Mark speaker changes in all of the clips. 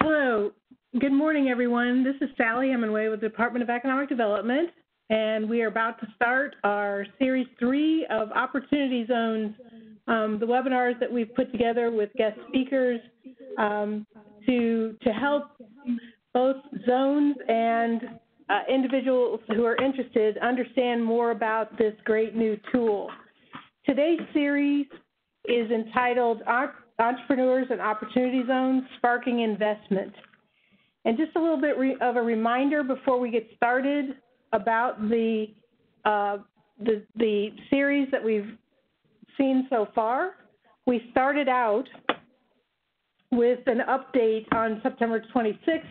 Speaker 1: Hello. Good morning, everyone. This is Sally Hemingway with the Department of Economic Development, and we are about to start our Series 3 of Opportunity Zones, the webinars that we've put together with guest speakers to help both zones and individuals who are interested understand more about this great new tool. Today's series is entitled Entrepreneurs and Opportunity Zones, Sparking Investment. And just a little bit of a reminder before we get started about the series that we've seen so far. We started out with an update on September 26th,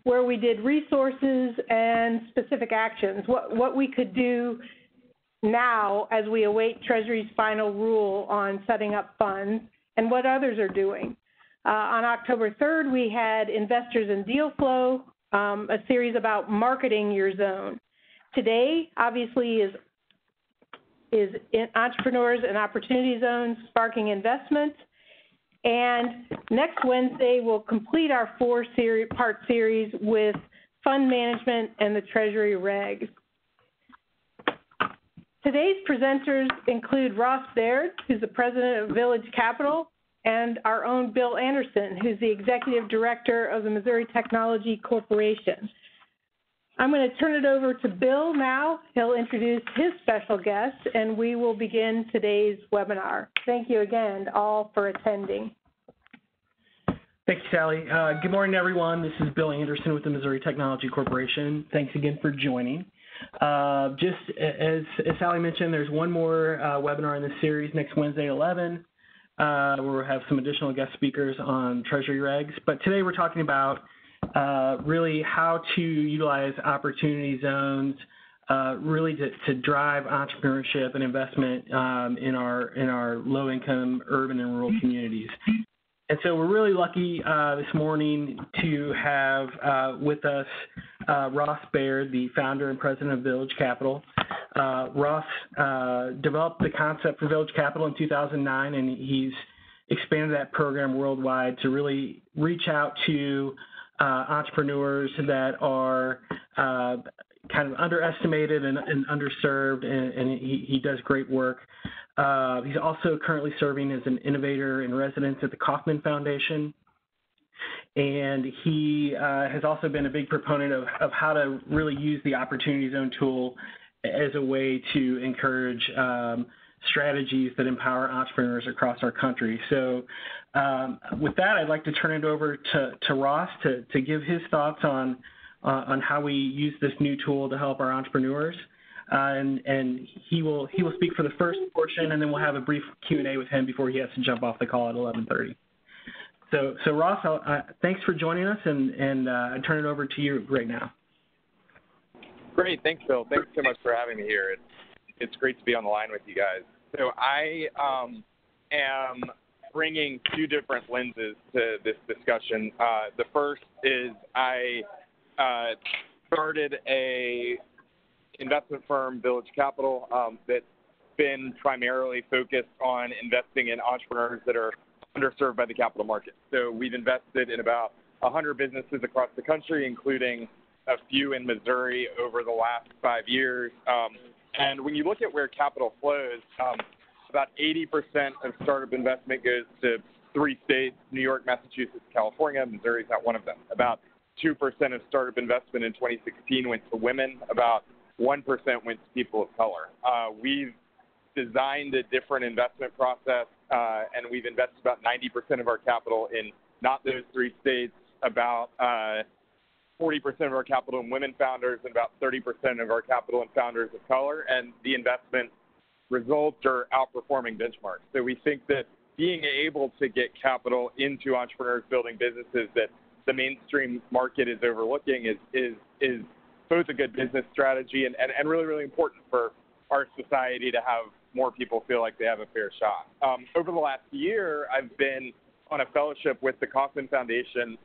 Speaker 1: where we did resources and specific actions, what we could do now as we await Treasury's final rule on setting up funds, and what others are doing. On October 3rd, we had Investors and Deal Flow, a series about marketing your zone. Today, obviously, is Entrepreneurs and Opportunity Zones, Sparking Investment. And next Wednesday, we'll complete our four-part series with Fund Management and the Treasury Regs. Today's presenters include Ross Baird, who's the president of Village Capital, and our own Bill Anderson, who's the executive director of the Missouri Technology Corporation. I'm going to turn it over to Bill now. He'll introduce his special guest, and we will begin today's webinar. Thank you again, all, for attending.
Speaker 2: Thank you, Sally. Good morning, everyone. This is Bill Anderson with the Missouri Technology Corporation. Thanks again for joining. Just as Sally mentioned, there's one more webinar in this series next Wednesday at 11, where we'll have some additional guest speakers on Treasury Regs. But today we're talking about really how to utilize opportunity zones really to drive entrepreneurship and investment in our low-income urban and rural communities. And so we're really lucky this morning to have with us Ross Baird, the founder and president of Village Capital. Ross developed the concept for Village Capital in 2009, and he's expanded that program worldwide to really reach out to entrepreneurs that are kind of underestimated and underserved, and he does great work. He's also currently serving as an innovator in residence at the Kauffman Foundation, and he has also been a big proponent of how to really use the Opportunity Zone tool as a way to encourage strategies that empower entrepreneurs across our country. So with that, I'd like to turn it over to Ross to give his thoughts on how we use this new tool to help our entrepreneurs. And he will speak for the first portion, and then we'll have a brief Q&A with him before he has to jump off the call at 11:30. So Ross, thanks for joining us, and I turn it over to you right now.
Speaker 3: Great, thanks, Bill. Thanks so much for having me here. It's great to be on the line with you guys. So I am bringing two different lenses to this discussion. The first is I started a investment firm, Village Capital, that's been primarily focused on investing in entrepreneurs that are underserved by the capital market. So we've invested in about 100 businesses across the country, including a few in Missouri over the last 5 years. And when you look at where capital flows, about 80% of startup investment goes to 3 states, New York, Massachusetts, California. Missouri's not one of them. About 2% of startup investment in 2016 went to women. About 1% went to people of color. We've designed a different investment process, and we've invested about 90% of our capital in not those 3 states, about 40% of our capital in women founders, and about 30% of our capital in founders of color, and the investment results are outperforming benchmarks. So we think that being able to get capital into entrepreneurs building businesses that the mainstream market is overlooking is both a good business strategy and really, really important for our society to have more people feel like they have a fair shot. Over the last year, I've been on a fellowship with the Kauffman Foundation,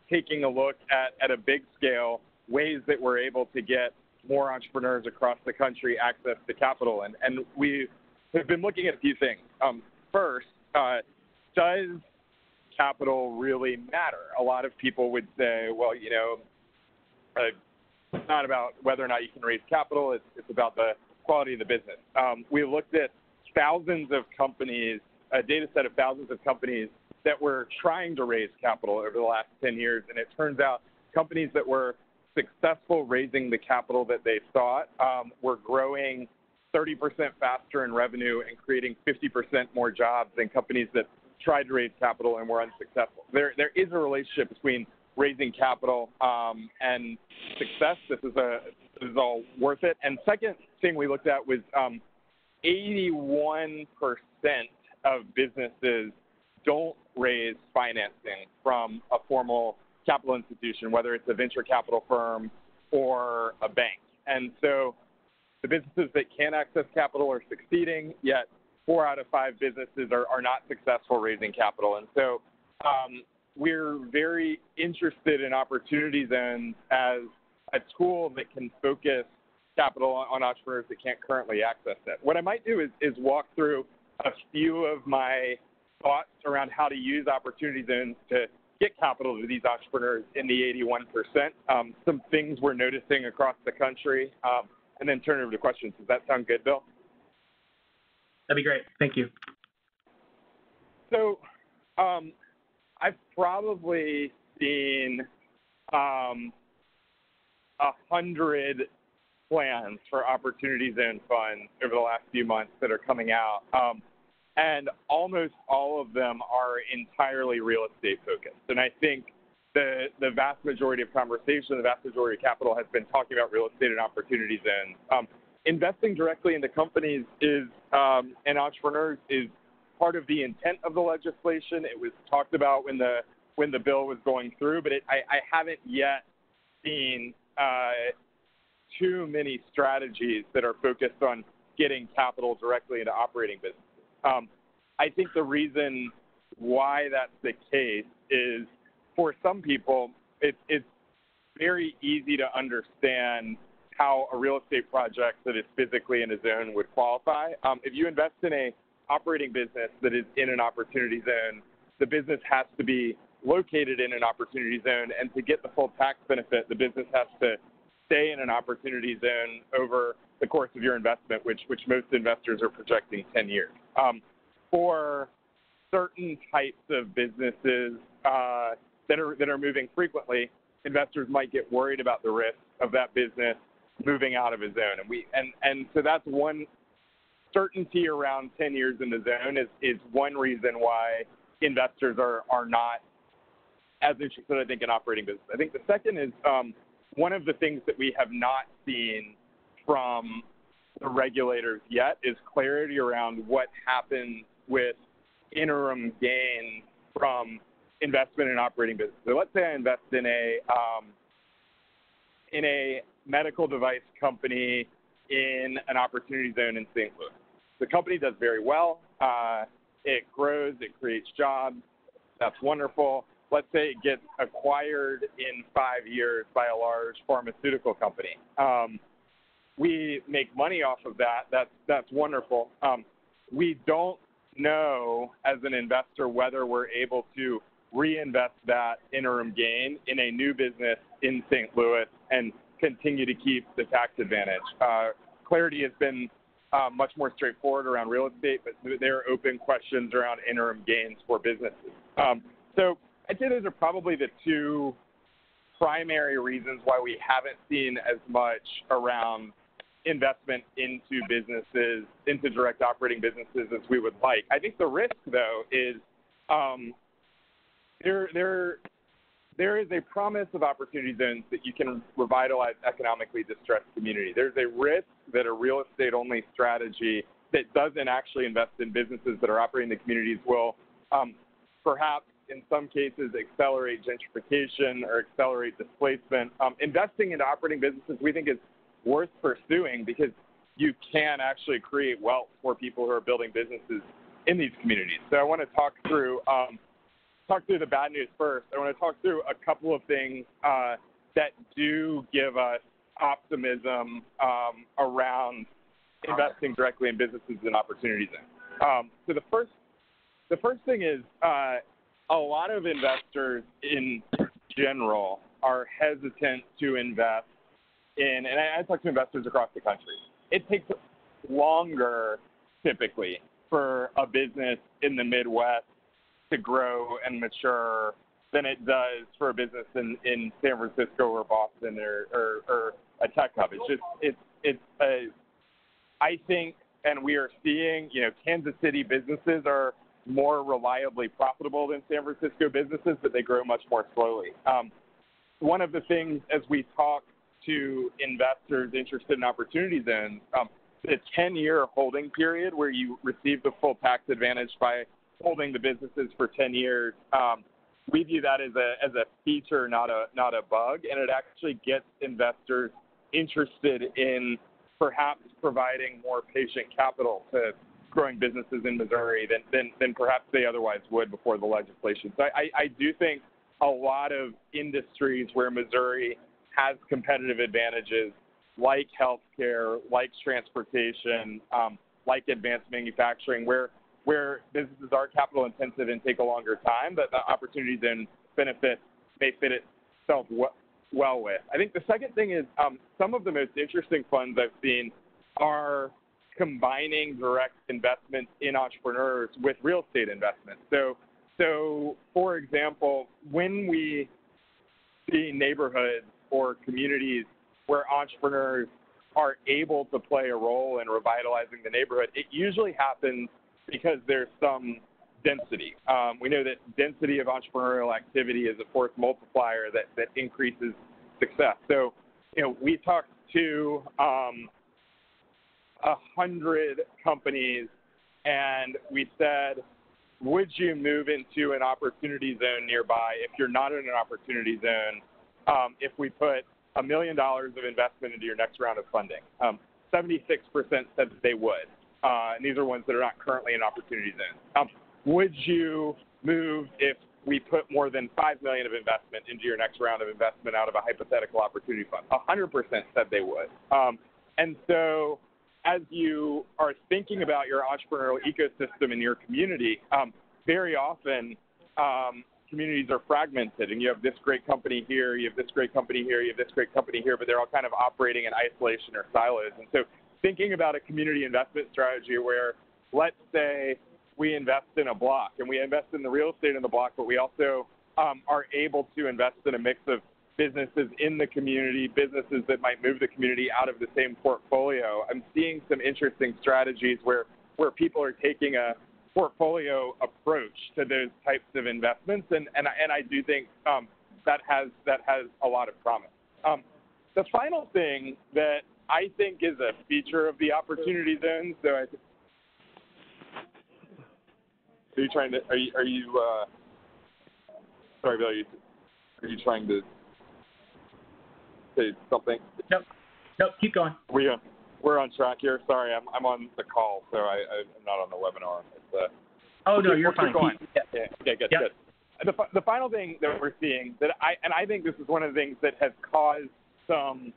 Speaker 3: taking a look at a big scale ways that we're able to get more entrepreneurs across the country access to capital. And we have been looking at a few things. First, does capital really matter? A lot of people would say, well, it's not about whether or not you can raise capital. It's about the quality of the business. We looked at thousands of companies, a data set of thousands of companies that were trying to raise capital over the last 10 years, and it turns out companies that were successful raising the capital that they sought were growing 30% faster in revenue and creating 50% more jobs than companies that tried to raise capital and were unsuccessful. There is a relationship between raising capital and success. This is all worth it. And second thing we looked at was 81% of businesses don't raise financing from a formal capital institution, whether it's a venture capital firm or a bank. And so the businesses that can access capital are succeeding, yet 4 out of 5 businesses are not successful raising capital. And so we're very interested in opportunity zones as a tool that can focus capital on entrepreneurs that can't currently access it. What I might do is walk through a few of my thoughts around how to use opportunity zones to get capital to these entrepreneurs in the 81%, some things we're noticing across the country, and then turn it over to questions. Does that sound good, Bill?
Speaker 2: That'd be great. Thank you.
Speaker 3: So I've probably seen 100 plans for Opportunity Zone funds over the last few months that are coming out, and almost all of them are entirely real estate focused. And I think the vast majority of conversation, the vast majority of capital has been talking about real estate and Opportunity Zones. Investing directly into companies and entrepreneurs is part of the intent of the legislation. It was talked about when the bill was going through, but I haven't yet seen too many strategies that are focused on getting capital directly into operating businesses. I think the reason why that's the case is for some people, it's very easy to understand how a real estate project that is physically in a zone would qualify. If you invest in a operating business that is in an opportunity zone, the business has to be located in an opportunity zone, and to get the full tax benefit, the business has to stay in an opportunity zone over the course of your investment, which most investors are projecting 10 years. For certain types of businesses that are moving frequently, investors might get worried about the risk of that business moving out of a zone, and so that's one certainty around 10 years in the zone is one reason why investors are not as interested, I think, in operating business. I think the second is one of the things that we have not seen from the regulators yet is clarity around what happens with interim gains from investment in operating business. So let's say I invest in a medical device company in an opportunity zone in St. Louis. The company does very well. It grows. It creates jobs. That's wonderful. Let's say it gets acquired in 5 years by a large pharmaceutical company. We make money off of that. That's wonderful. We don't know as an investor whether we're able to reinvest that interim gain in a new business in St. Louis and continue to keep the tax advantage. Clarity has been much more straightforward around real estate, but there are open questions around interim gains for businesses. So I'd say those are probably the two primary reasons why we haven't seen as much around investment into businesses, into direct operating businesses as we would like. I think the risk, though, is there is a promise of opportunity zones that you can revitalize economically distressed community. There's a risk that a real estate-only strategy that doesn't actually invest in businesses that are operating in the communities will perhaps in some cases accelerate gentrification or accelerate displacement. Investing into operating businesses we think is worth pursuing because you can actually create wealth for people who are building businesses in these communities. So I want to talk through the bad news first. I want to talk through a couple of things that do give us optimism around investing directly in businesses and opportunities. So the first thing is a lot of investors in general are hesitant to invest in, and I talk to investors across the country. It takes longer typically for a business in the Midwest to grow and mature than it does for a business in San Francisco or Boston or a tech hub. I think, and we are seeing, Kansas City businesses are more reliably profitable than San Francisco businesses, but they grow much more slowly. One of the things as we talk to investors interested in opportunity zones, the 10-year holding period where you receive the full tax advantage by holding the businesses for 10 years, we view that as a feature, not a bug, and it actually gets investors interested in perhaps providing more patient capital to growing businesses in Missouri than perhaps they otherwise would before the legislation. So I do think a lot of industries where Missouri has competitive advantages, like healthcare, like transportation, like advanced manufacturing, where businesses are capital intensive and take a longer time, but the opportunities and benefits may fit itself well with. I think the second thing is some of the most interesting funds I've seen are combining direct investments in entrepreneurs with real estate investments. So for example, when we see neighborhoods or communities where entrepreneurs are able to play a role in revitalizing the neighborhood, it usually happens because there's some density. We know that density of entrepreneurial activity is a force multiplier that increases success. So, we talked to 100 companies, and we said, would you move into an opportunity zone nearby if you're not in an opportunity zone if we put $1 million of investment into your next round of funding? 76% said that they would. And these are ones that are not currently in opportunity zones. Would you move if we put more than $5 million of investment into your next round of investment out of a hypothetical opportunity fund? 100% said they would. And so as you are thinking about your entrepreneurial ecosystem in your community, very often communities are fragmented, and you have this great company here, you have this great company here, you have this great company here, but they're all kind of operating in isolation or silos. And so thinking about a community investment strategy where, let's say, we invest in a block, and we invest in the real estate in the block, but we also are able to invest in a mix of businesses in the community, businesses that might move the community out of the same portfolio. I'm seeing some interesting strategies where people are taking a portfolio approach to those types of investments, and I do think that has a lot of promise. The final thing that I think is a feature of the opportunity zone. So sorry, Bill, are you trying to say something?
Speaker 2: Nope, keep going.
Speaker 3: We're on track here. Sorry, I'm on the call, so I'm not on the webinar.
Speaker 2: No, you're fine.
Speaker 3: Yeah. Okay, good,
Speaker 2: yep.
Speaker 3: Good. The final thing that we're seeing I think this is one of the things that has caused some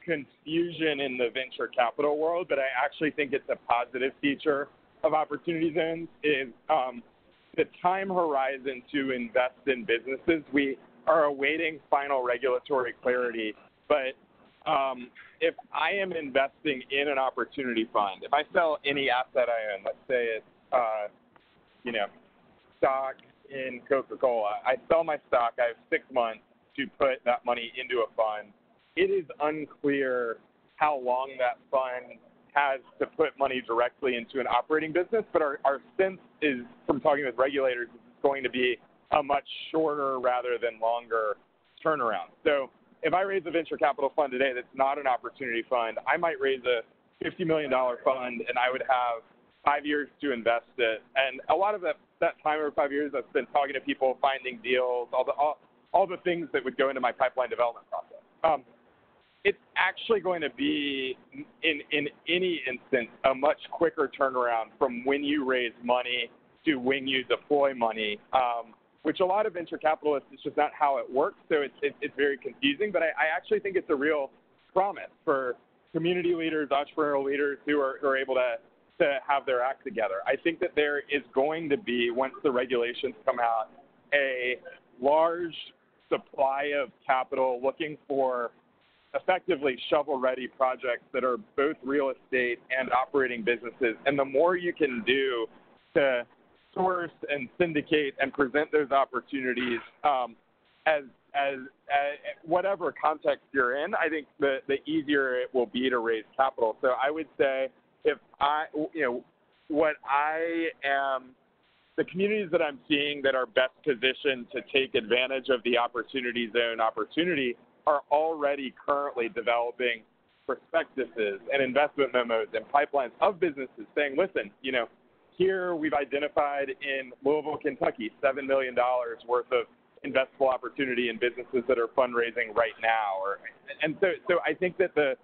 Speaker 3: confusion in the venture capital world, but I actually think it's a positive feature of opportunity zones, is the time horizon to invest in businesses. We are awaiting final regulatory clarity, but if I am investing in an opportunity fund, if I sell any asset I own, let's say it's stock in Coca-Cola, I sell my stock, I have 6 months to put that money into a fund. It is unclear how long that fund has to put money directly into an operating business, but our sense is, from talking with regulators, is it's going to be a much shorter rather than longer turnaround. So if I raise a venture capital fund today that's not an opportunity fund, I might raise a $50 million fund, and I would have 5 years to invest it. And a lot of that time over 5 years, I've been talking to people, finding deals, all the things that would go into my pipeline development process. It's actually going to be, in any instance, a much quicker turnaround from when you raise money to when you deploy money, which a lot of venture capitalists, it's just not how it works. So it's very confusing. But I actually think it's a real promise for community leaders, entrepreneurial leaders who are able to have their act together. I think that there is going to be, once the regulations come out, a large supply of capital looking for effectively shovel-ready projects that are both real estate and operating businesses. And the more you can do to source and syndicate and present those opportunities as whatever context you're in, I think the easier it will be to raise capital. So I would say the communities that I'm seeing that are best positioned to take advantage of the opportunity zone opportunity are already currently developing prospectuses and investment memos and pipelines of businesses saying, listen, here we've identified in Louisville, Kentucky, $7 million worth of investable opportunity in businesses that are fundraising right now. So I think that the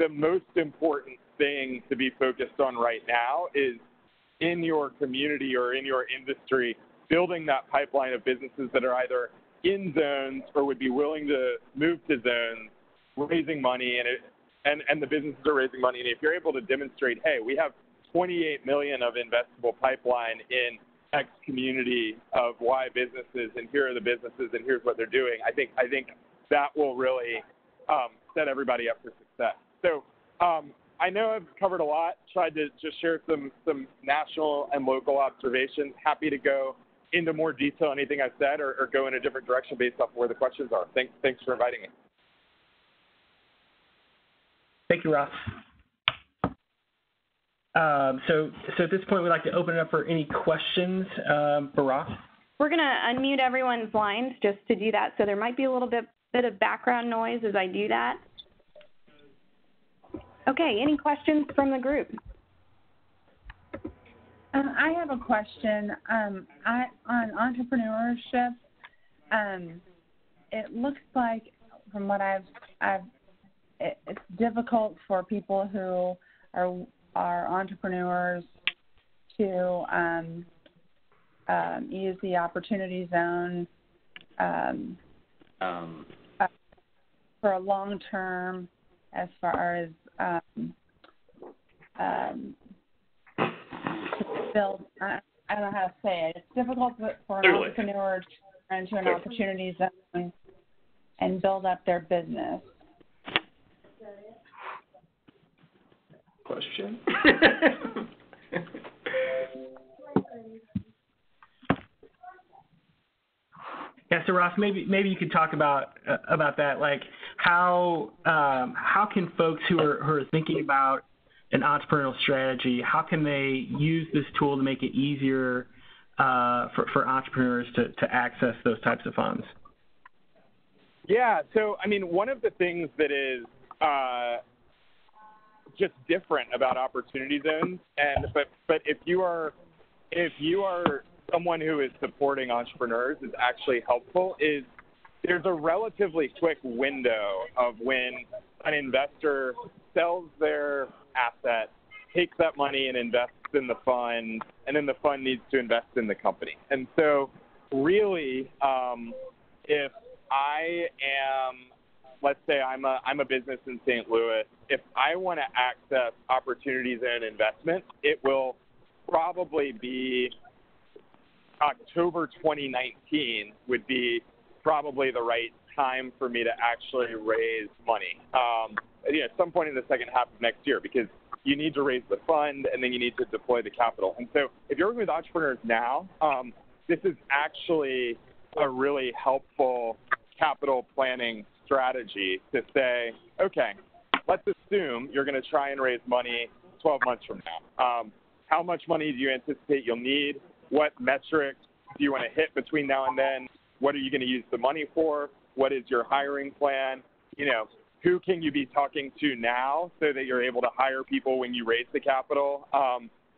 Speaker 3: most important thing to be focused on right now is in your community or in your industry, building that pipeline of businesses that are either in zones or would be willing to move to zones, raising money, and the businesses are raising money. And if you're able to demonstrate, hey, we have 28 million of investable pipeline in X community of Y businesses, and here are the businesses, and here's what they're doing, I think that will really set everybody up for success. So I know I've covered a lot, tried to just share some national and local observations. Happy to go into more detail on anything I've said or go in a different direction based off where the questions are. Thanks for inviting me.
Speaker 2: Thank you, Ross. So at this point, we'd like to open it up for any questions for Ross.
Speaker 4: We're going to unmute everyone's lines just to do that, so there might be a little bit of background noise as I do that. Okay, any questions from the group?
Speaker 5: I have a question. On entrepreneurship, it looks like from what it's difficult for people who are entrepreneurs to use the opportunity zone for a long term, as far as to build. I don't know how to say it. It's difficult for an entrepreneur to enter into an opportunity zone and build up their business.
Speaker 2: Question. Yeah, so Ross, maybe you could talk about that. Like, how can folks who are thinking about an entrepreneurial strategy, how can they use this tool to make it easier for entrepreneurs to access those types of funds?
Speaker 3: Yeah, so I mean, one of the things that is just different about opportunity zones, but if you are someone who is supporting entrepreneurs is actually helpful, is there's a relatively quick window of when an investor sells their asset, takes that money and invests in the fund, and then the fund needs to invest in the company. And so really, if I am, let's say I'm a business in St. Louis, if I want to access opportunity zone investment, it will probably be October 2019 would be probably the right time for me to actually raise money. At some point in the second half of next year, because you need to raise the fund and then you need to deploy the capital. And so if you're working with entrepreneurs now, this is actually a really helpful capital planning strategy to say, okay, let's assume you're going to try and raise money 12 months from now. How much money do you anticipate you'll need? What metrics do you want to hit between now and then? What are you going to use the money for? What is your hiring plan? Who can you be talking to now so that you're able to hire people when you raise the capital?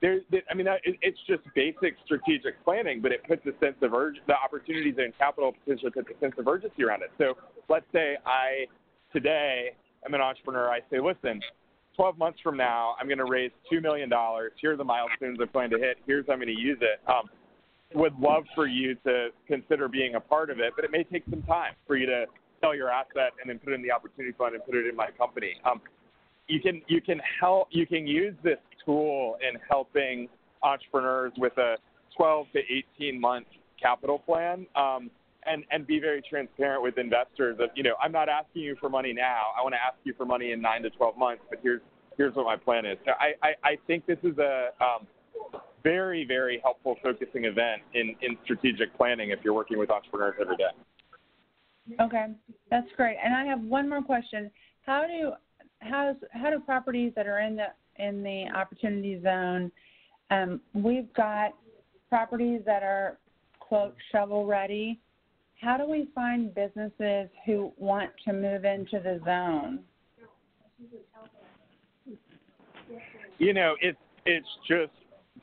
Speaker 3: It's just basic strategic planning, but it puts a sense of the opportunities in capital potentially puts a sense of urgency around it. So let's say today I'm an entrepreneur. I say, listen, 12 months from now, I'm going to raise $2 million. Here are the milestones I plan to hit. Here's how I'm going to use it. Would love for you to consider being a part of it, but it may take some time for you to sell your asset and then put it in the opportunity fund and put it in my company. You can use this tool in helping entrepreneurs with a 12 to 18 month capital plan, and be very transparent with investors of, I'm not asking you for money now. I want to ask you for money in 9 to 12 months, but here's what my plan is. So I think this is a very, very helpful focusing event in strategic planning if you're working with entrepreneurs every day.
Speaker 5: Okay, that's great. And I have one more question. How do properties that are in the opportunity zone, we've got properties that are, quote, shovel ready. How do we find businesses who want to move into the zone?
Speaker 3: It's just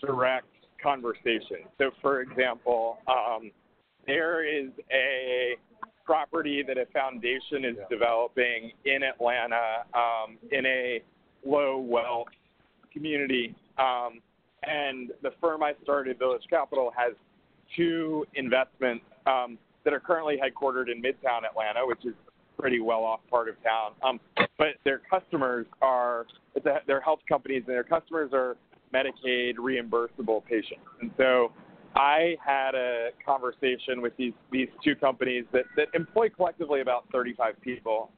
Speaker 3: direct conversation. So, for example, there is a property that a foundation is developing in Atlanta in a low wealth community. And the firm I started, Village Capital, has 2 investments that are currently headquartered in Midtown Atlanta, which is a pretty well-off part of town. But their customers they're health companies, and their customers are Medicaid reimbursable patients. And so I had a conversation with these 2 companies that employ collectively about 35 people,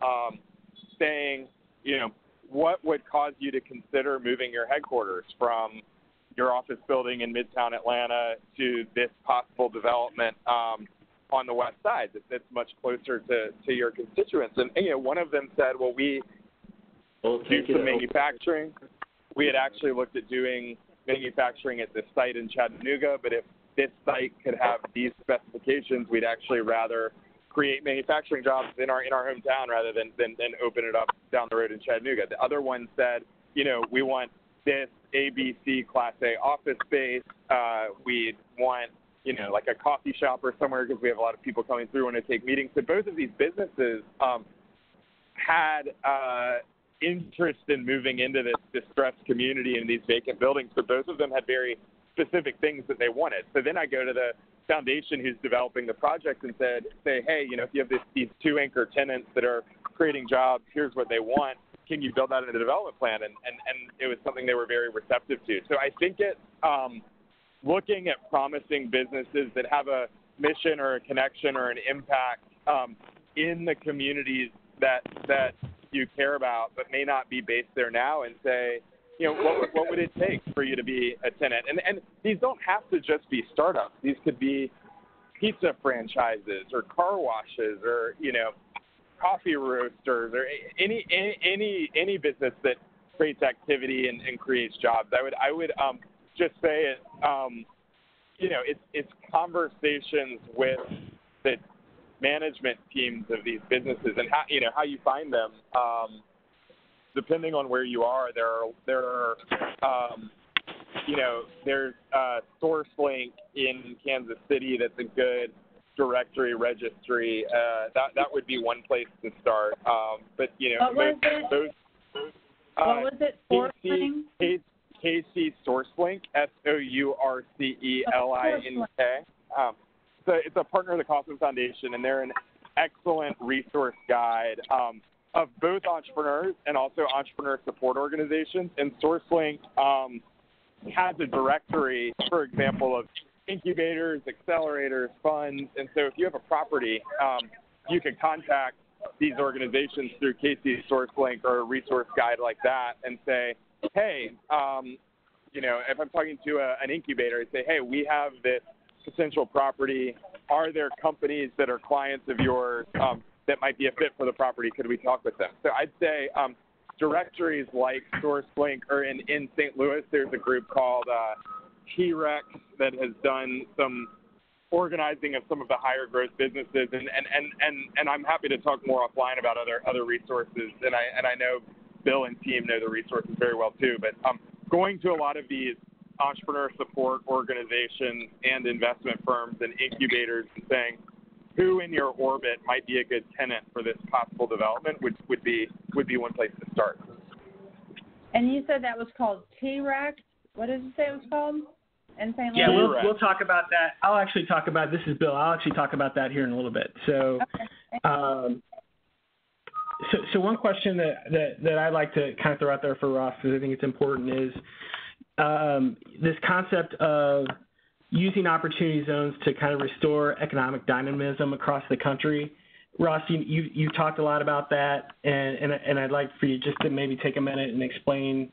Speaker 3: saying, what would cause you to consider moving your headquarters from your office building in Midtown Atlanta to this possible development on the west side that's much closer to your constituents? And one of them said, well, we do some manufacturing. We had actually looked at doing manufacturing at this site in Chattanooga, but if this site could have these specifications, we'd actually rather create manufacturing jobs in our hometown rather than open it up down the road in Chattanooga. The other one said, we want this ABC Class A office space. We'd want, like a coffee shop or somewhere because we have a lot of people coming through when they take meetings. So both of these businesses had interest in moving into this distressed community in these vacant buildings, but both of them had very specific things that they wanted. So then I go to the foundation who's developing the project and say, hey, if you have these 2 anchor tenants that are creating jobs, here's what they want. Can you build that into the development plan? And it was something they were very receptive to. So I think it's looking at promising businesses that have a mission or a connection or an impact in the communities that you care about but may not be based there now, and say, what would it take for you to be a tenant? And these don't have to just be startups. These could be pizza franchises or car washes or, coffee roasters or any business that creates activity and creates jobs. I would just say it's conversations with the management teams of these businesses and how you find them. Depending on where you are, there's Sourcelink in Kansas City that's a good directory registry. That would be one place to start. But
Speaker 5: what was it? Sourcelink?
Speaker 3: KC Sourcelink, Sourcelink. So it's a partner of the Kauffman Foundation, and they're an excellent resource guide of both entrepreneurs and also entrepreneur support organizations. And Sourcelink has a directory, for example, of incubators, accelerators, funds. And so if you have a property, you can contact these organizations through KC Sourcelink or a resource guide like that and say, hey, if I'm talking to an incubator, I say, hey, we have this potential property. Are there companies that are clients of yours that might be a fit for the property? Could we talk with them? So I'd say directories like Sourcelink, or in St. Louis, there's a group called T-Rex that has done some organizing of some of the higher growth businesses, and I'm happy to talk more offline about other resources, and I know Bill and team know the resources very well too, but going to a lot of these entrepreneur support organizations and investment firms and incubators and saying who in your orbit might be a good tenant for this possible development would be one place to start.
Speaker 5: And you said that was called T-Rex? What did you say it was called? In St. Louis?
Speaker 2: Yeah, we'll talk about that. I'll actually talk about, this is Bill, I'll actually talk about that here in a little bit. So,
Speaker 5: okay.
Speaker 2: So one question that I'd like to kind of throw out there for Ross, because I think it's important, is this concept of, using opportunity zones to kind of restore economic dynamism across the country. Ross, you talked a lot about that, and I'd like for you just to maybe take a minute and explain,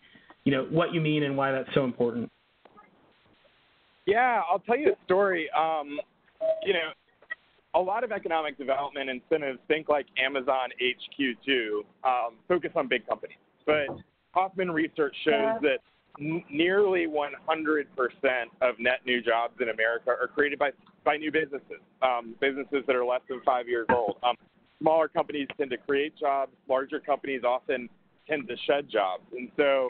Speaker 2: what you mean and why that's so important.
Speaker 3: Yeah, I'll tell you a story. A lot of economic development incentives, think like Amazon HQ2, focus on big companies. But Hoffman research shows that nearly 100% of net new jobs in America are created by new businesses, businesses that are less than 5 years old. Smaller companies tend to create jobs. Larger companies often tend to shed jobs. And so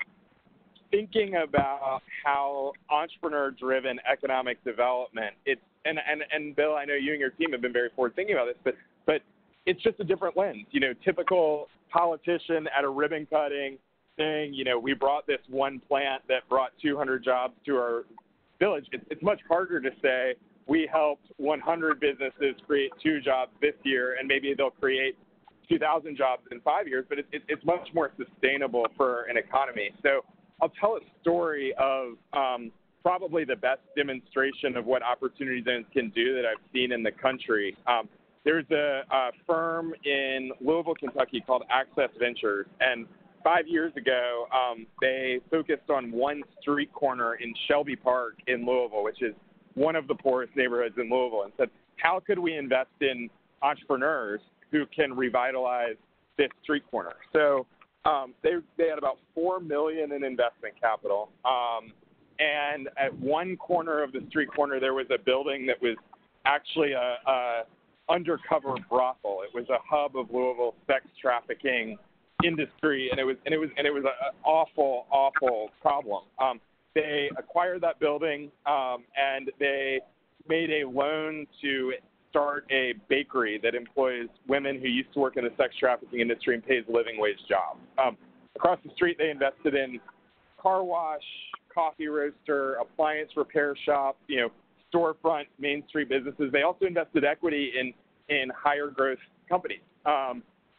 Speaker 3: thinking about how entrepreneur-driven economic development, and Bill, I know you and your team have been very forward-thinking about this, but it's just a different lens. Typical politician at a ribbon cutting saying, we brought this one plant that brought 200 jobs to our village. It's much harder to say we helped 100 businesses create 2 jobs this year, and maybe they'll create 2,000 jobs in 5 years, but it's much more sustainable for an economy. So I'll tell a story of probably the best demonstration of what opportunity zones can do that I've seen in the country. There's a firm in Louisville, Kentucky called Access Ventures, and 5 years ago, they focused on one street corner in Shelby Park in Louisville, which is one of the poorest neighborhoods in Louisville, and said, how could we invest in entrepreneurs who can revitalize this street corner? So they had about $4 million in investment capital, and at one corner of the street corner, there was a building that was actually a undercover brothel. It was a hub of Louisville sex trafficking industry, and it was an awful problem. They acquired that building, and they made a loan to start a bakery that employs women who used to work in the sex trafficking industry and pays living wage jobs. Across the street, they invested in car wash, coffee roaster, appliance repair shop, storefront, Main Street businesses. They also invested equity in higher growth companies.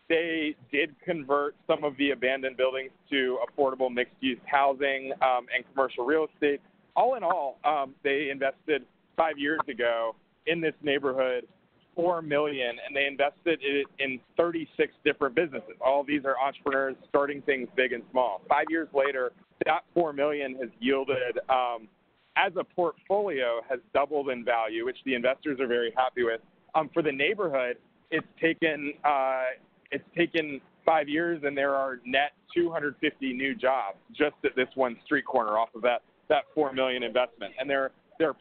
Speaker 3: They did convert some of the abandoned buildings to affordable mixed-use housing and commercial real estate. All in all, they invested 5 years ago in this neighborhood $4 million, and they invested it in 36 different businesses. All of these are entrepreneurs starting things big and small. 5 years later, that $4 million has yielded, as a portfolio, has doubled in value, which the investors are very happy with. For the neighborhood, it's taken 5 years, and there are net 250 new jobs just at this one street corner off of that $4 million investment. And they're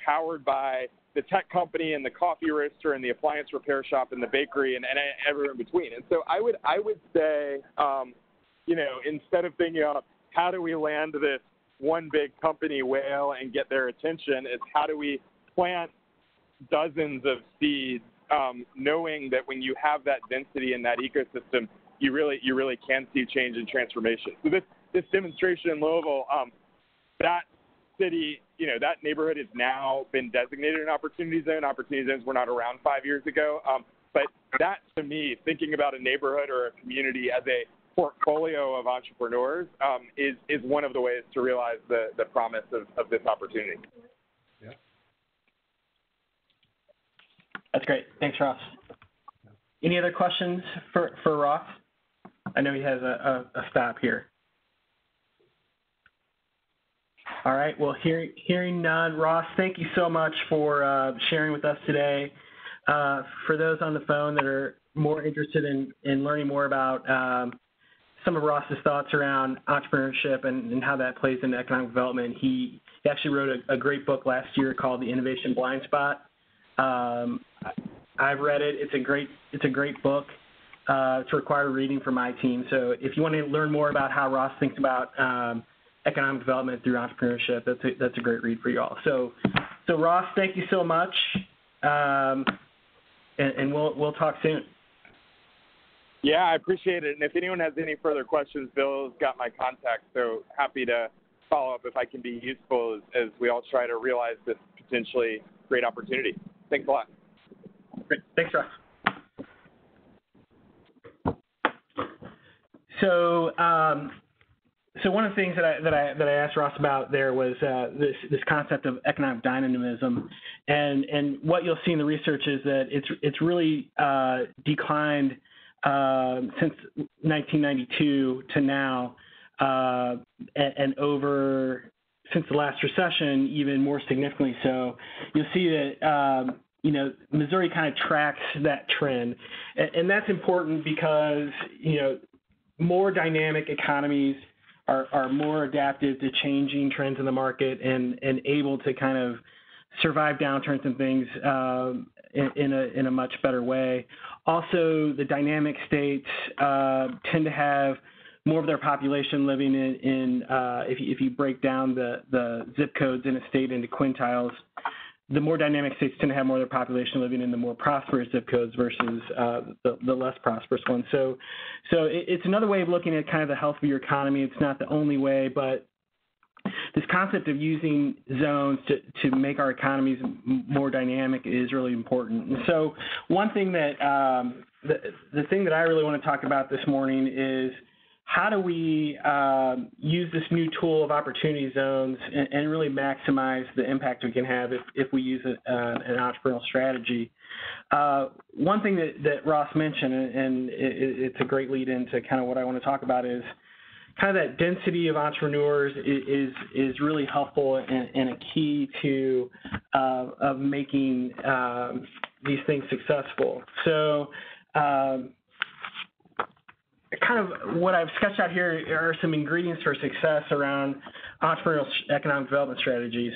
Speaker 3: powered by the tech company and the coffee roaster and the appliance repair shop and the bakery and everywhere in between. And so I would say, instead of thinking about how do we land this one big company whale and get their attention, it's how do we plant dozens of seeds, knowing that when you have that density in that ecosystem, you really can see change and transformation. So this demonstration in Louisville, that city, that neighborhood has now been designated an opportunity zone. Opportunity zones were not around 5 years ago. But that, to me, thinking about a neighborhood or a community as a portfolio of entrepreneurs is one of the ways to realize the promise of this opportunity.
Speaker 6: Yeah.
Speaker 2: That's great. Thanks, Ross. Any other questions for Ross? I know he has a stop here. All right. Well, hearing none, Ross, thank you so much for sharing with us today. For those on the phone that are more interested in learning more about some of Ross's thoughts around entrepreneurship and how that plays into economic development, he actually wrote a great book last year called The Innovation Blind Spot. I've read it. It's a great book. It's required reading for my team. So if you want to learn more about how Ross thinks about economic development through entrepreneurship, that's a great read for you all. So Ross, thank you so much, and we'll talk soon.
Speaker 3: Yeah, I appreciate it. And if anyone has any further questions, Bill's got my contact, so happy to follow up if I can be useful as we all try to realize this potentially great opportunity. Thanks a lot.
Speaker 2: Great. Thanks, Ross. So so one of the things that I asked Ross about there was this concept of economic dynamism, and what you'll see in the research is that it's really declined since 1992 to now, and over since the last recession, even more significantly so. You'll see that Missouri kind of tracks that trend, and that's important because more dynamic economies are more adaptive to changing trends in the market and able to kind of survive downturns and things in a much better way. Also, the dynamic states tend to have more of their population living in if you break down the zip codes in a state into quintiles, the more dynamic states tend to have more of their population living in the more prosperous zip codes versus the less prosperous ones. So it's another way of looking at kind of the health of your economy. It's not the only way, but this concept of using zones to make our economies more dynamic is really important. And so one thing that the thing that I really want to talk about this morning is how do we use this new tool of opportunity zones and really maximize the impact we can have if we use an entrepreneurial strategy? One thing that Ross mentioned, and it's a great lead into kind of what I want to talk about, is kind of that density of entrepreneurs is really helpful and a key to of making these things successful. So kind of what I've sketched out here are some ingredients for success around entrepreneurial economic development strategies.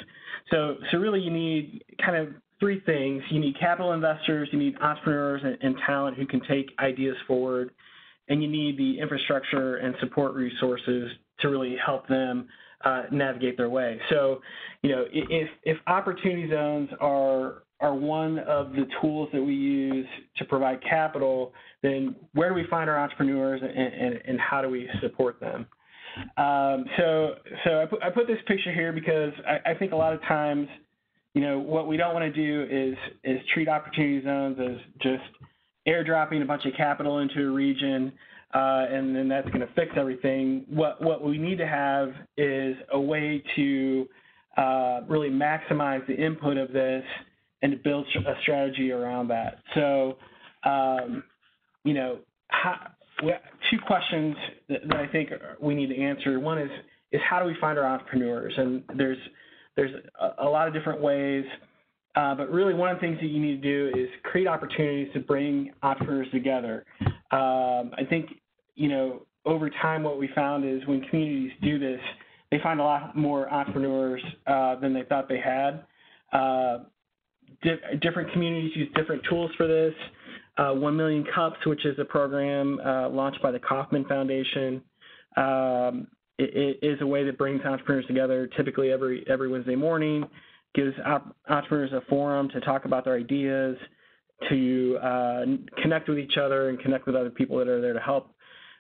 Speaker 2: So really you need kind of three things. You need capital investors, you need entrepreneurs and talent who can take ideas forward, and you need the infrastructure and support resources to really help them navigate their way. So, if opportunity zones are one of the tools that we use to provide capital, then where do we find our entrepreneurs and how do we support them? So I put this picture here because I think a lot of times, what we don't want to do is treat opportunity zones as just airdropping a bunch of capital into a region, and then that's going to fix everything. What we need to have is a way to really maximize the input of this and to build a strategy around that. So, two questions that I think we need to answer. One is how do we find our entrepreneurs? And there's a lot of different ways. But really, one of the things that you need to do is create opportunities to bring entrepreneurs together. I think, over time, what we found is when communities do this, they find a lot more entrepreneurs than they thought they had. Different communities use different tools for this. 1 Million Cups, which is a program launched by the Kauffman Foundation, it is a way that brings entrepreneurs together typically every Wednesday morning. Gives entrepreneurs a forum to talk about their ideas, to connect with each other and connect with other people that are there to help.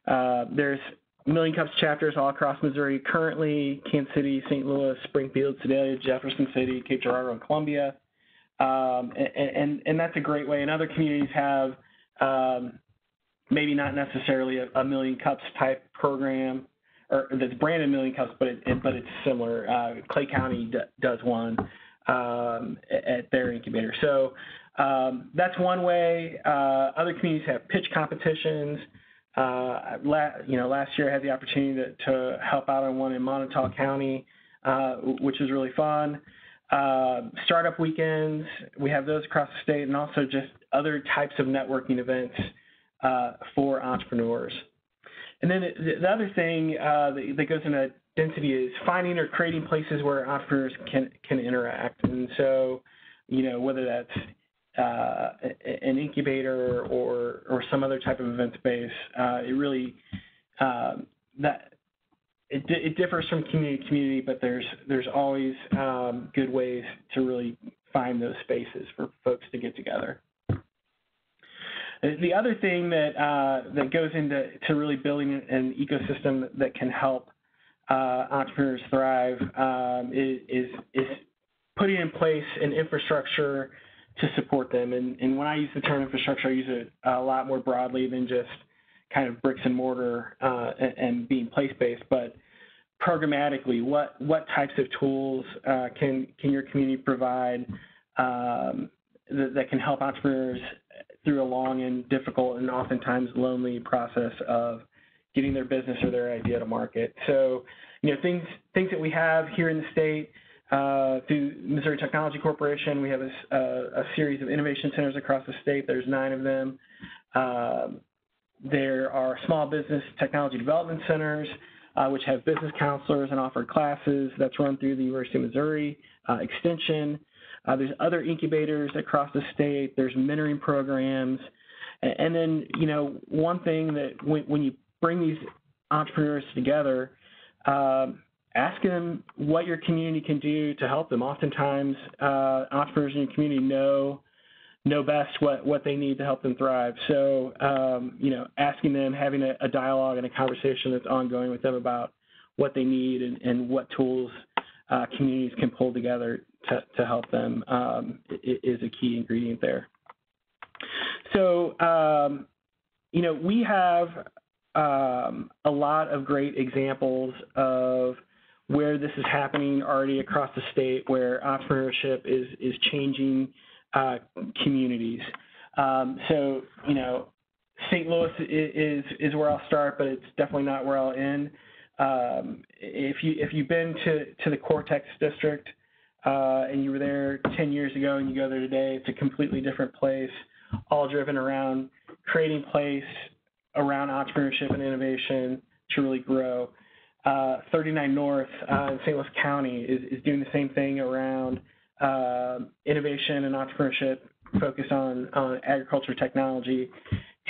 Speaker 2: There's Million Cups chapters all across Missouri currently: Kansas City, St. Louis, Springfield, Sedalia, Jefferson City, Cape Girardeau, and Columbia. And that's a great way. And other communities have maybe not necessarily a Million Cups type program, or that's branded Million Cups, but it's similar. Clay County does one at their incubator. So that's one way. Other communities have pitch competitions. Last year I had the opportunity to help out on one in Montauk County, which was really fun. Startup weekends, we have those across the state, and also just other types of networking events for entrepreneurs. And then the other thing that goes into density is finding or creating places where entrepreneurs can interact. And so, whether that's an incubator or some other type of event space, it really it differs from community to community, but there's always good ways to really find those spaces for folks to get together. The other thing that goes into really building an ecosystem that can help entrepreneurs thrive is putting in place an infrastructure to support them. And when I use the term infrastructure, I use it a lot more broadly than just kind of bricks and mortar and being place-based. But programmatically, what types of tools can your community provide that can help entrepreneurs through a long and difficult and oftentimes lonely process of getting their business or their idea to market. So, things that we have here in the state through Missouri Technology Corporation, we have a series of innovation centers across the state. There's 9 of them. There are small business technology development centers, which have business counselors and offer classes that's run through the University of Missouri Extension. There's other incubators across the state. There's mentoring programs. And then, one thing that when you bring these entrepreneurs together, asking them what your community can do to help them. Oftentimes, entrepreneurs in your community know best what they need to help them thrive. So, asking them, having a dialogue and a conversation that's ongoing with them about what they need and what tools communities can pull together to help them is a key ingredient there. So, we have a lot of great examples of where this is happening already across the state, where entrepreneurship is changing communities. So, St. Louis is where I'll start, but it's definitely not where I'll end. If you've been to the Cortex district and you were there 10 years ago and you go there today, it's a completely different place, all driven around creating place around entrepreneurship and innovation to really grow. 39 North in St. Louis County is doing the same thing around innovation and entrepreneurship, focus on agriculture technology.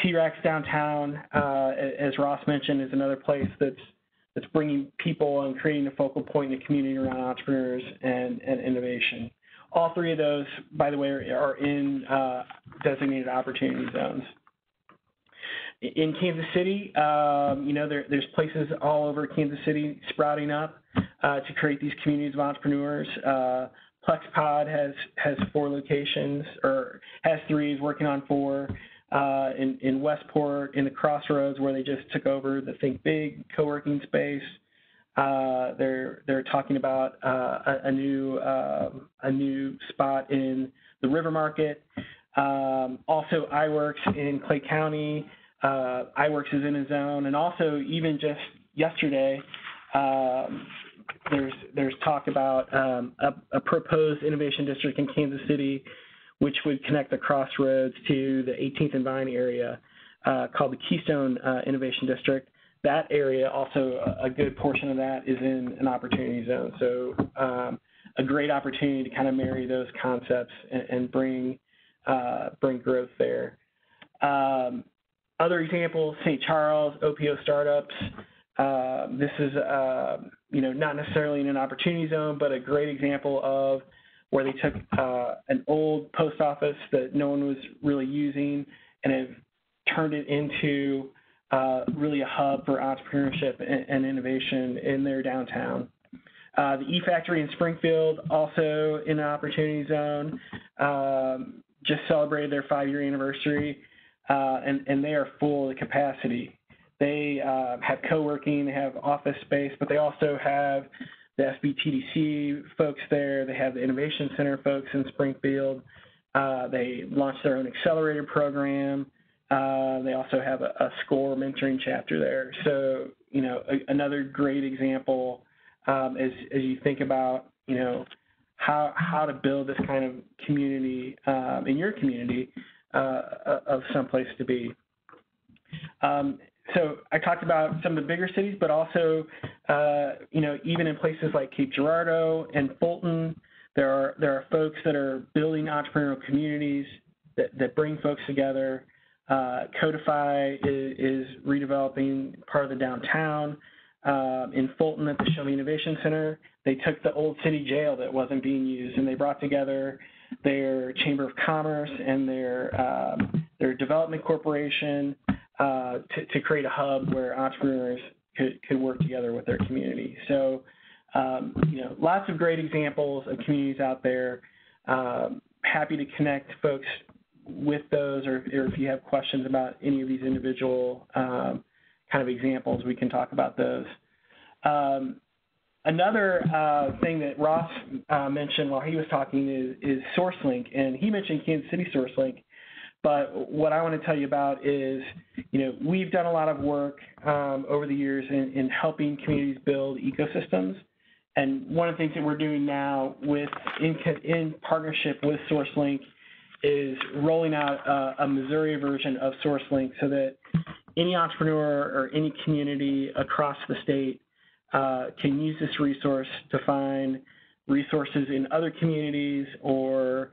Speaker 2: T-Rex downtown, as Ross mentioned, is another place that's bringing people and creating a focal point in the community around entrepreneurs and innovation. All 3 of those, by the way, are in designated opportunity zones. In Kansas City, there's places all over Kansas City sprouting up to create these communities of entrepreneurs. PlexPod has 4 locations, or has 3, is working on 4. In Westport, in the Crossroads, where they just took over the Think Big co-working space, they're talking about a new spot in the River Market. Also, iWorks in Clay County. iWorks is in a zone, and also even just yesterday, there's talk about a proposed innovation district in Kansas City, which would connect the Crossroads to the 18th and Vine area, called the Keystone Innovation District. That area, also a good portion of that, is in an opportunity zone. So a great opportunity to kind of marry those concepts and bring growth there. Other examples: St. Charles, OPO startups. This is not necessarily in an opportunity zone, but a great example of where they took an old post office that no one was really using and have turned it into really a hub for entrepreneurship and innovation in their downtown. The E-Factory in Springfield, also in an opportunity zone, just celebrated their 5-year anniversary, and they are full of capacity. They have co-working, they have office space, but they also have the SBTDC folks there. They have the Innovation Center folks in Springfield. They launched their own accelerator program. They also have a SCORE mentoring chapter there. So, another great example as you think about, how to build this kind of community in your community of some place to be. So I talked about some of the bigger cities, but also, even in places like Cape Girardeau and Fulton, there are folks that are building entrepreneurial communities that bring folks together. Codify is redeveloping part of the downtown. In Fulton at the Show Me Innovation Center, they took the old city jail that wasn't being used, and they brought together their Chamber of Commerce and their development corporation to create a hub where entrepreneurs could work together with their community. So, lots of great examples of communities out there. Happy to connect folks with those, or if you have questions about any of these individual kind of examples, we can talk about those. Another thing that Ross mentioned while he was talking is Sourcelink, and he mentioned Kansas City Sourcelink. But what I want to tell you about is, we've done a lot of work over the years in helping communities build ecosystems. And one of the things that we're doing now in partnership with Sourcelink is rolling out a Missouri version of Sourcelink so that any entrepreneur or any community across the state can use this resource to find resources in other communities or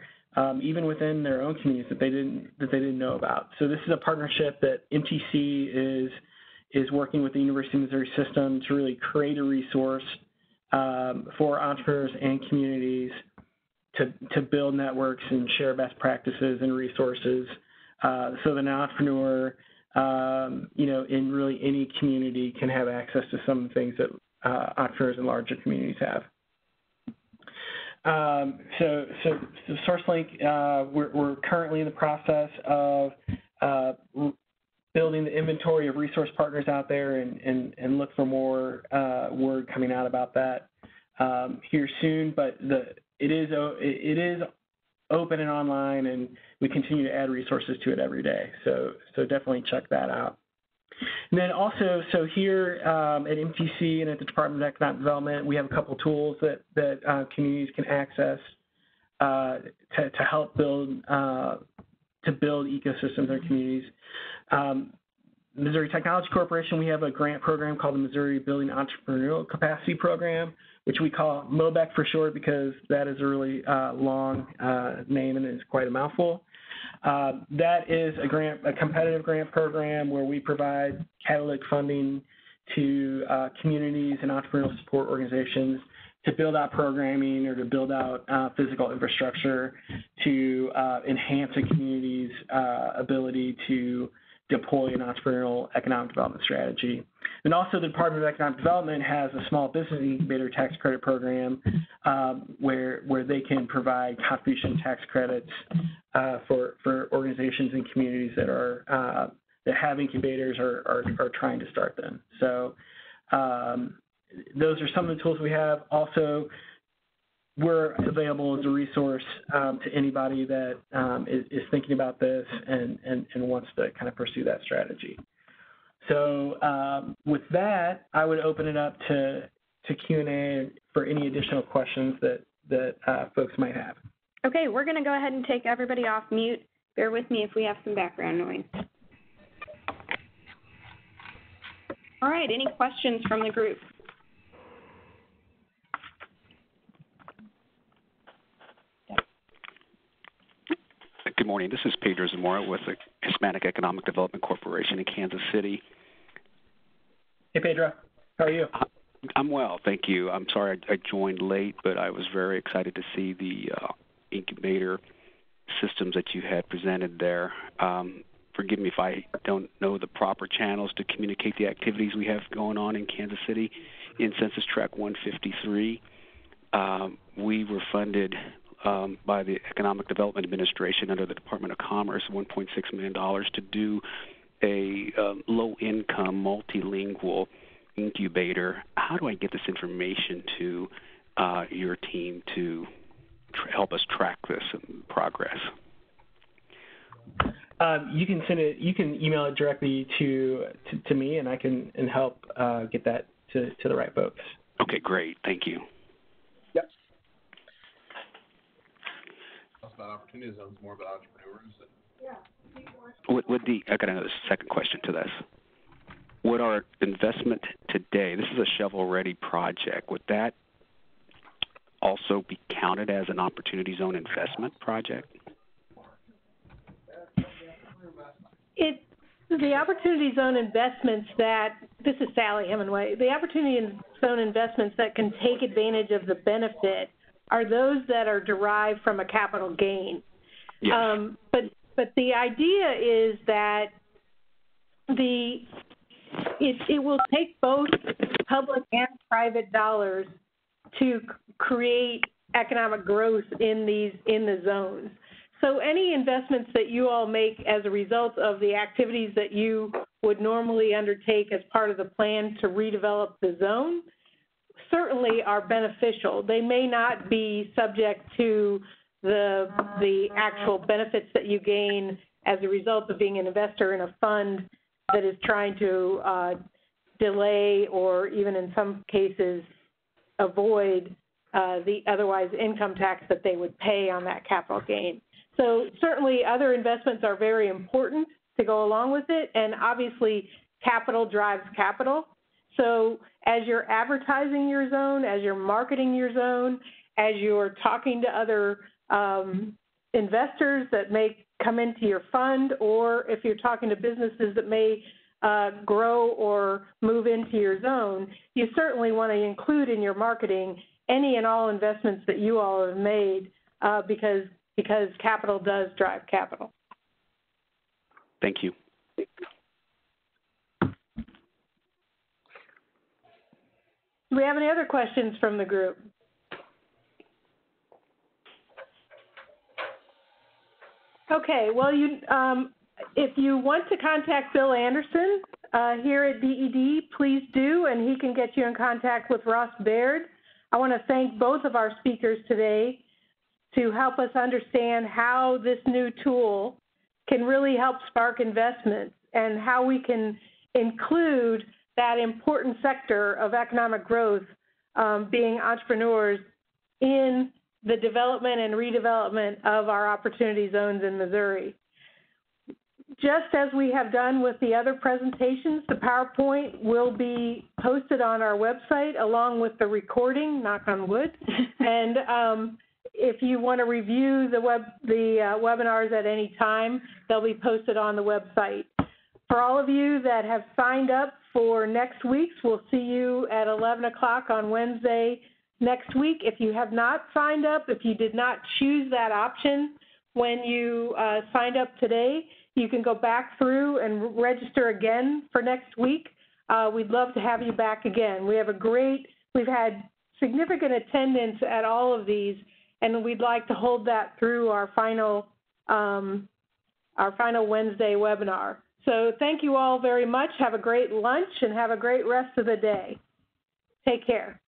Speaker 2: even within their own communities that they didn't know about. So this is a partnership that MTC is working with the University of Missouri system to really create a resource for entrepreneurs and communities to build networks and share best practices and resources, so that an entrepreneur, in really any community can have access to some of the things that entrepreneurs in larger communities have. So Sourcelink, we're currently in the process of building the inventory of resource partners out there and look for more word coming out about that here soon. But it is open and online, and we continue to add resources to it every day. So definitely check that out. And then also, so here at MTC and at the Department of Economic Development, we have a couple tools that communities can access to help build ecosystems in their communities. Missouri Technology Corporation, we have a grant program called the Missouri Building Entrepreneurial Capacity Program, which we call MOBEC for short because that is a really long name and it's quite a mouthful. That is a competitive grant program where we provide catalytic funding to communities and entrepreneurial support organizations to build out programming or to build out physical infrastructure to enhance a community's ability to deploy an entrepreneurial economic development strategy. And also the Department of Economic Development has a small business incubator tax credit program where they can provide contribution tax credits for organizations and communities that have incubators or are trying to start them. So those are some of the tools we have. Also, we're available as a resource to anybody that is thinking about this and wants to kind of pursue that strategy. So with that, I would open it up to Q&A for any additional questions that folks might have.
Speaker 4: Okay, we're going to go ahead and take everybody off mute. Bear with me if we have some background noise. All right, any questions from the group?
Speaker 6: Good morning. This is Pedro Zamora with the Hispanic Economic Development Corporation in Kansas City.
Speaker 2: Hey, Pedro. How are you?
Speaker 6: I'm well, thank you. I'm sorry I joined late, but I was very excited to see the incubator systems that you had presented there. Forgive me if I don't know the proper channels to communicate the activities we have going on in Kansas City in Census Tract 153. We were funded by the Economic Development Administration under the Department of Commerce, $1.6 million to do a low-income, multilingual incubator. How do I get this information to your team to help us track this progress?
Speaker 2: You can send it. You can email it directly to me, and I can help get that to the right folks.
Speaker 6: Okay, great. Thank you.
Speaker 2: Yep.
Speaker 7: About opportunity zones, more about entrepreneurs.
Speaker 6: I got another second question to this. Would our investment today, this is a shovel-ready project, would that also be counted as an opportunity zone investment project?
Speaker 1: The opportunity zone investments this is Sally Hemingway, the opportunity zone investments that can take advantage of the benefit are those that are derived from a capital gain.
Speaker 6: Yes.
Speaker 1: But the idea is that it will take both public and private dollars to create economic growth in the zones. So any investments that you all make as a result of the activities that you would normally undertake as part of the plan to redevelop the zone certainly are beneficial. They may not be subject to the actual benefits that you gain as a result of being an investor in a fund that is trying to delay or even in some cases avoid the otherwise income tax that they would pay on that capital gain. So certainly other investments are very important to go along with it, and obviously capital drives capital. So as you're advertising your zone, as you're marketing your zone, as you're talking to other investors that may come into your fund, or if you're talking to businesses that may grow or move into your zone, you certainly want to include in your marketing any and all investments that you all have made because capital does drive capital.
Speaker 6: Thank you.
Speaker 1: Do we have any other questions from the group? Okay, well, if you want to contact Bill Anderson here at DED, please do, and he can get you in contact with Ross Baird. I want to thank both of our speakers today to help us understand how this new tool can really help spark investment and how we can include that important sector of economic growth, being entrepreneurs, in the development and redevelopment of our opportunity zones in Missouri. Just as we have done with the other presentations, the PowerPoint will be posted on our website along with the recording, knock on wood. And if you want to review the webinars at any time, they'll be posted on the website. For all of you that have signed up for next week's, we'll see you at 11 o'clock on Wednesday next week. If you have not signed up, if you did not choose that option when you signed up today, you can go back through and register again for next week. We'd love to have you back again. We've had significant attendance at all of these, and we'd like to hold that through our final Wednesday webinar. So thank you all very much. Have a great lunch and have a great rest of the day. Take care.